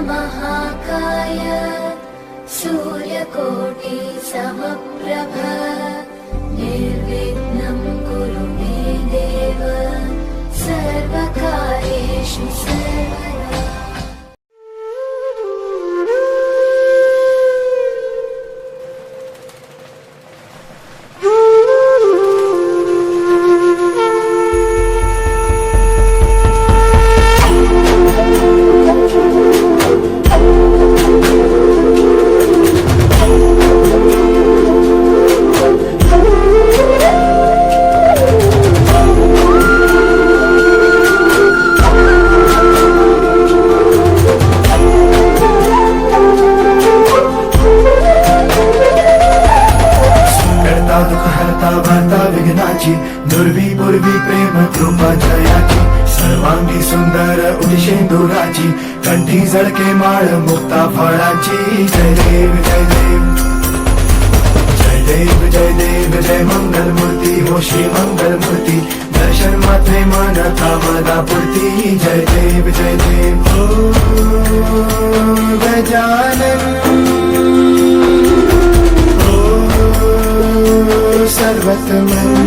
महाकाय सूर्यकोटि समप्रभ निर्विघ्नं कुरु मे देव सर्वकार्येषु सर्वदा। दुर्वी पूर्वी प्रेम कृपा जयाची सर्वांगी सुंदर उदिशेंदुराची कंठी जळके माळ मुक्ता फळाची। जय देव जय देव जय देव जय देव जय मंगल मूर्ती हो श्री मंगल मूर्ती दर्शन मात्रे मन कामना पूर्ती। जय देव जय देव ओ गजानन ओ सर्वतमन